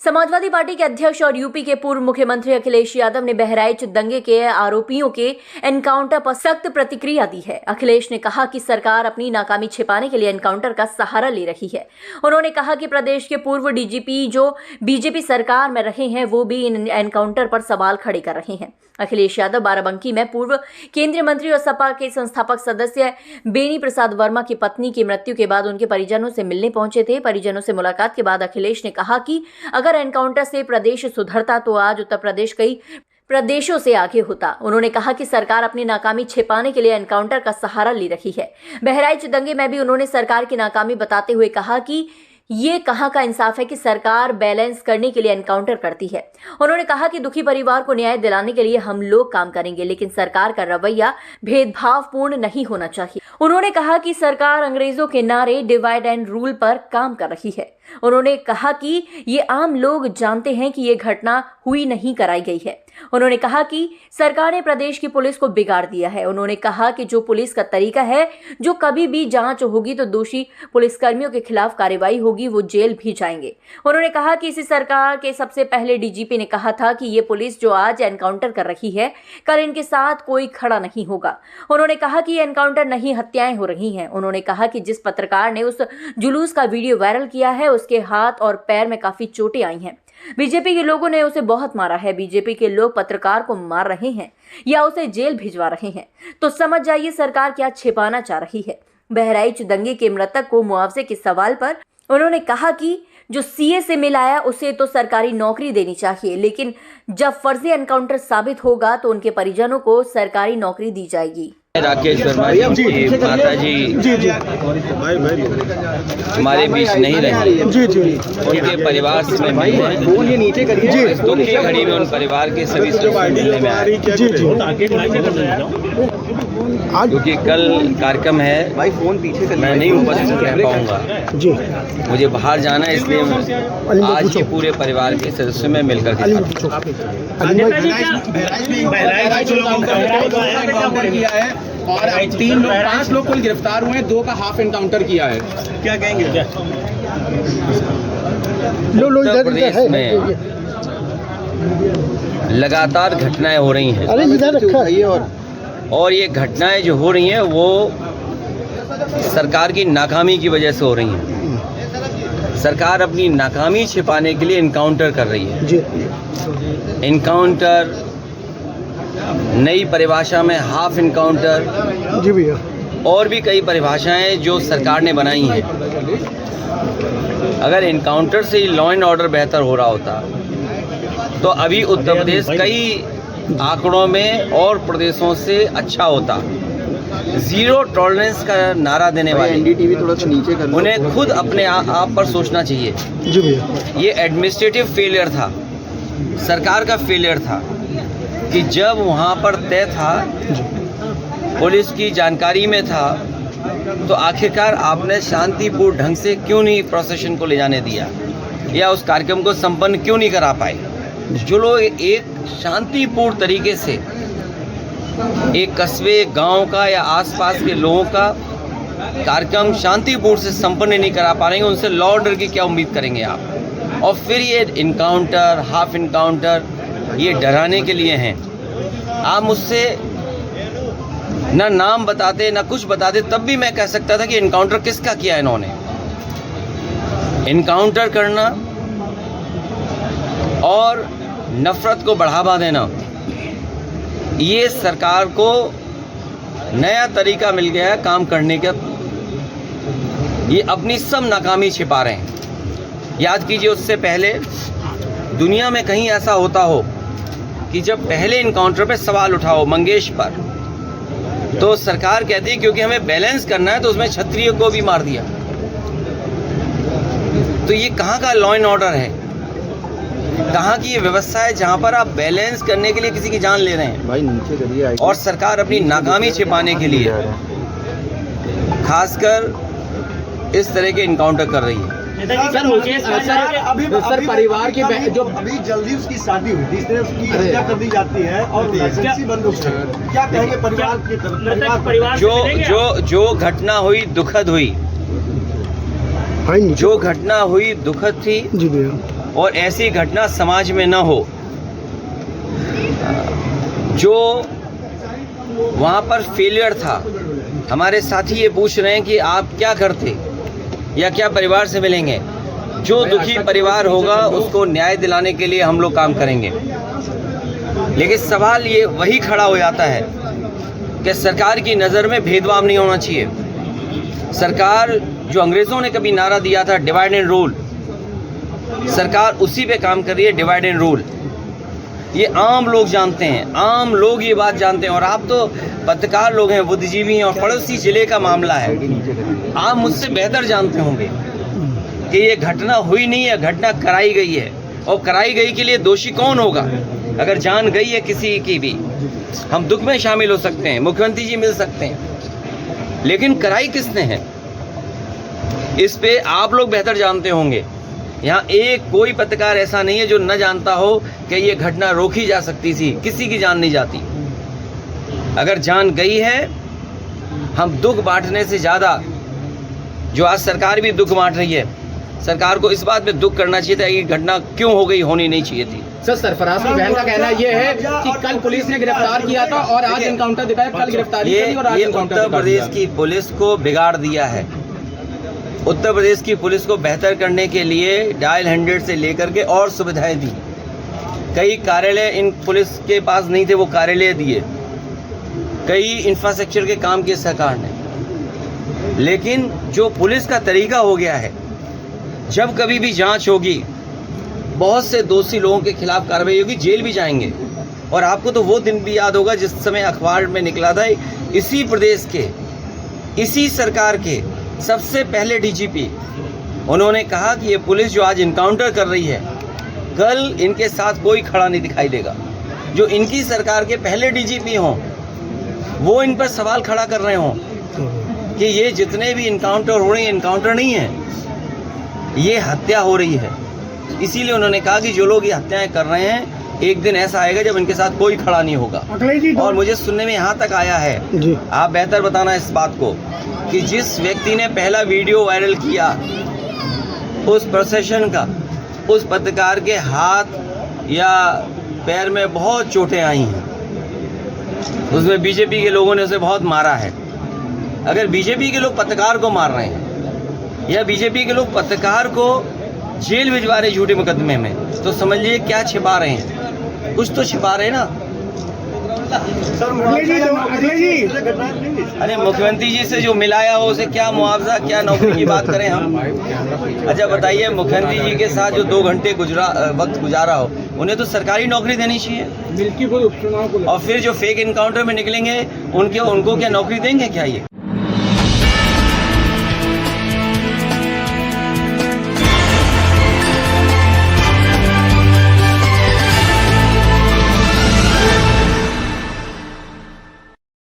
Samajwadi party के अध्यक्ष और यूपी के पूर्व मुख्यमंत्री अखिलेश यादव ने बहराइच दंगे के आरोपियों के एनकाउंटर पर सख्त प्रतिक्रिया दी है। अखिलेश ने कहा कि सरकार अपनी नाकामी छिपाने के लिए एनकाउंटर का सहारा ले रही है। उन्होंने कहा कि प्रदेश के पूर्व डीजीपी जो बीजेपी सरकार में रहे हैं वो भी इन एनकाउंटर पर सवाल खड़े कर रहे हैं। अखिलेश यादव बाराबंकी में पूर्व केंद्रीय मंत्री और सपा के संस्थापक सदस्य बेनी प्रसाद वर्मा की पत्नी की मृत्यु के बाद उनके परिजनों से मिलने पहुंचे थे। परिजनों से मुलाकात के बाद अखिलेश ने कहा कि अगर एनकाउंटर से प्रदेश सुधरता तो आज उत्तर प्रदेश कई प्रदेशों से आगे होता। उन्होंने कहा कि सरकार अपनी नाकामी छिपाने के लिए एनकाउंटर का सहारा ले रही है। बहराइच दंगे में भी उन्होंने सरकार की नाकामी बताते हुए कहा कि ये कहाँ का इंसाफ है कि सरकार बैलेंस करने के लिए एनकाउंटर करती है। उन्होंने कहा कि दुखी परिवार को न्याय दिलाने के लिए हम लोग काम करेंगे, लेकिन सरकार का रवैया भेदभावपूर्ण नहीं होना चाहिए। उन्होंने कहा कि सरकार अंग्रेजों के नारे डिवाइड एंड रूल पर काम कर रही है। उन्होंने कहा कि ये आम लोग जानते हैं कि ये घटना हुई नहीं कराई गई है। उन्होंने कहा कि सरकार ने प्रदेश की पुलिस को बिगाड़ दिया है। उन्होंने कहा कि जो पुलिस का तरीका है, जो कभी भी जांच होगी तो दोषी पुलिसकर्मियों के खिलाफ कार्रवाई होगी, वो जेल भी जाएंगे। उन्होंने कहा कि इसी सरकार के सबसे पहले डीजीपी ने कहा था कि ये पुलिस जो आज एनकाउंटर कर रही है, कल इनके साथ कोई खड़ा नहीं होगा। उन्होंने कहा कि एनकाउंटर नहीं, हत्याएं हो रही हैं। उन्होंने कहा कि जिस पत्रकार ने उस जुलूस का वीडियो वायरल किया है उसके हाथ और पैर में काफी चोटें आई हैं। बीजेपी के लोगों ने उसे बहुत मारा है। बीजेपी के लोग पत्रकार को मार रहे हैं या उसे जेल भिजवा रहे हैं, तो समझ जाइए सरकार क्या छिपाना चाह रही है। बहराइच दंगे के मृतक को मुआवजे के सवाल पर उन्होंने कहा कि जो सीए से मिलाया उसे तो सरकारी नौकरी देनी चाहिए, लेकिन जब फर्जी एनकाउंटर साबित होगा तो उनके परिजनों को सरकारी नौकरी दी जाएगी। राकेश वर्मा जी की माता जी हमारे बीच नहीं रहे, उनके परिवार से मैं मिलने दुखी घड़ी में उन परिवार के सभी सदस्य मिलने में आए, क्योंकि कल कार्यक्रम है, मैं नहीं उपस्थित रह पाऊंगा, मुझे बाहर जाना है, इसलिए आज ही पूरे परिवार के सदस्यों में मिलकर और 5 लोग कुल गिरफ्तार हुए हैं, 2 का हाफ एनकाउंटर किया है। क्या कहेंगे? उत्तर प्रदेश में लगातार घटनाएं हो रही हैं और ये घटनाएं जो हो रही हैं वो सरकार की नाकामी की वजह से हो रही हैं। सरकार अपनी नाकामी छिपाने के लिए एनकाउंटर कर रही है। एनकाउंटर, नई परिभाषा में हाफ एनकाउंटर, जी भैया, और भी कई परिभाषाएं जो सरकार ने बनाई हैं। अगर एनकाउंटर से ही लॉ एंड ऑर्डर बेहतर हो रहा होता तो अभी उत्तर प्रदेश कई आंकड़ों में और प्रदेशों से अच्छा होता। जीरो टॉलरेंस का नारा देने वाले एनडीटीवी थोड़ा सा नीचे कर लो, उन्हें खुद अपने आप पर सोचना चाहिए। जी भैया, ये एडमिनिस्ट्रेटिव फेलियर था, सरकार का फेलियर था कि जब वहाँ पर तय था, पुलिस की जानकारी में था, तो आखिरकार आपने शांतिपूर्ण ढंग से क्यों नहीं प्रोसेशन को ले जाने दिया या उस कार्यक्रम को संपन्न क्यों नहीं करा पाए। जो लोग एक शांतिपूर्ण तरीके से एक कस्बे, गांव का या आसपास के लोगों का कार्यक्रम शांतिपूर्ण से संपन्न नहीं करा पा रहे हैं, उनसे लॉ ऑर्डर की क्या उम्मीद करेंगे आप। और फिर ये इनकाउंटर, हाफ इनकाउंटर, ये डराने के लिए हैं। आप मुझसे ना नाम बताते ना कुछ बताते, तब भी मैं कह सकता था कि इनकाउंटर किसका किया है इन्होंने। इनकाउंटर करना और नफरत को बढ़ावा देना, ये सरकार को नया तरीका मिल गया है काम करने का। ये अपनी सब नाकामी छिपा रहे हैं। याद कीजिए, उससे पहले दुनिया में कहीं ऐसा होता हो कि जब पहले इनकाउंटर पे सवाल उठाओ मंगेश पर, तो सरकार कहती है क्योंकि हमें बैलेंस करना है तो उसमें क्षत्रिय को भी मार दिया। तो ये कहाँ का लॉ एंड ऑर्डर है, कहाँ की ये व्यवस्था है जहाँ पर आप बैलेंस करने के लिए किसी की जान ले रहे हैं। भाई नीचे करिए। और सरकार अपनी नाकामी छिपाने के लिए खासकर इस तरह के इनकाउंटर कर रही है। सर परिवार की जो अभी जल्दी उसकी शादी हुई थी, इसलिए उसकी हत्या कर दी जाती है और लाइसेंसी बंद हो गई। क्या कहेंगे परिवार की तरफ? जो घटना हुई दुखद हुई, जो घटना हुई दुखद थी। और ऐसी घटना समाज में न हो। जो वहाँ पर फेलियर था, हमारे साथी ये पूछ रहे हैं कि आप क्या करते या क्या परिवार से मिलेंगे। जो दुखी परिवार होगा उसको न्याय दिलाने के लिए हम लोग काम करेंगे। लेकिन सवाल ये वही खड़ा हो जाता है कि सरकार की नज़र में भेदभाव नहीं होना चाहिए। सरकार जो अंग्रेज़ों ने कभी नारा दिया था डिवाइड एंड रूल, सरकार उसी पे काम कर रही है, डिवाइड एंड रूल। ये आम लोग जानते हैं, आम लोग ये बात जानते हैं। और आप तो पत्रकार लोग हैं, बुद्धिजीवी हैं, और पड़ोसी जिले का मामला है। आप मुझसे बेहतर जानते होंगे कि ये घटना हुई नहीं है, घटना कराई गई है। और कराई गई के लिए दोषी कौन होगा? अगर जान गई है किसी की भी, हम दुख में शामिल हो सकते हैं, मुख्यमंत्री जी मिल सकते हैं, लेकिन कराई किसने है इस पे आप लोग बेहतर जानते होंगे। यहाँ एक कोई पत्रकार ऐसा नहीं है जो न जानता हो कि ये घटना रोकी जा सकती थी। किसी की जान नहीं जाती। अगर जान गई है, हम दुख बांटने से ज़्यादा, जो आज सरकार भी दुख बांट रही है, सरकार को इस बात पे दुख करना चाहिए था कि घटना क्यों हो गई, होनी नहीं चाहिए थी। सर, सरफराज की बहन का कहना ये है कि कल पुलिस ने गिरफ्तार किया था और आज एनकाउंटर दिखाया। कल गिरफ्तारी करी और आज एनकाउंटर। उत्तर प्रदेश की पुलिस को बिगाड़ दिया है। उत्तर प्रदेश की पुलिस को बेहतर करने के लिए डायल 100 से लेकर के और सुविधाएं दी। कई कार्यालय इन पुलिस के पास नहीं थे, वो कार्यालय दिए। कई इंफ्रास्ट्रक्चर के काम किए सरकार ने। लेकिन जो पुलिस का तरीका हो गया है, जब कभी भी जांच होगी, बहुत से दोषी लोगों के खिलाफ कार्रवाई होगी, जेल भी जाएंगे। और आपको तो वो दिन भी याद होगा जिस समय अखबार में निकला था, इसी प्रदेश के, इसी सरकार के सबसे पहले डीजीपी, उन्होंने कहा कि ये पुलिस जो आज इनकाउंटर कर रही है, कल इनके साथ कोई खड़ा नहीं दिखाई देगा। जो इनकी सरकार के पहले डीजीपी हों, वो इन पर सवाल खड़ा कर रहे हों कि ये जितने भी इनकाउंटर हो रहे हैं, इनकाउंटर नहीं है, ये हत्या हो रही है। इसीलिए उन्होंने कहा कि जो लोग ये हत्याएं कर रहे हैं, एक दिन ऐसा आएगा जब इनके साथ कोई खड़ा नहीं होगा। और मुझे सुनने में यहाँ तक आया है, आप बेहतर बताना इस बात को, कि जिस व्यक्ति ने पहला वीडियो वायरल किया उस प्रोसेशन का, उस पत्रकार के हाथ या पैर में बहुत चोटें आई हैं। उसमें बीजेपी के लोगों ने उसे बहुत मारा है। अगर बीजेपी के लोग पत्रकार को मार रहे हैं या बीजेपी के लोग पत्रकार को जेल भिजवा रहे झूठे मुकदमे में, तो समझिए क्या छिपा रहे हैं। कुछ तो छिपा रहे हैं ना। अरे मुख्यमंत्री जी से जो मिलाया हो उसे क्या मुआवजा, क्या नौकरी की बात करें हम। अच्छा बताइए, मुख्यमंत्री जी के साथ जो 2 घंटे वक्त गुजारा हो, उन्हें तो सरकारी नौकरी देनी चाहिए। और फिर जो फेक इनकाउंटर में निकलेंगे उनको क्या नौकरी देंगे क्या ये?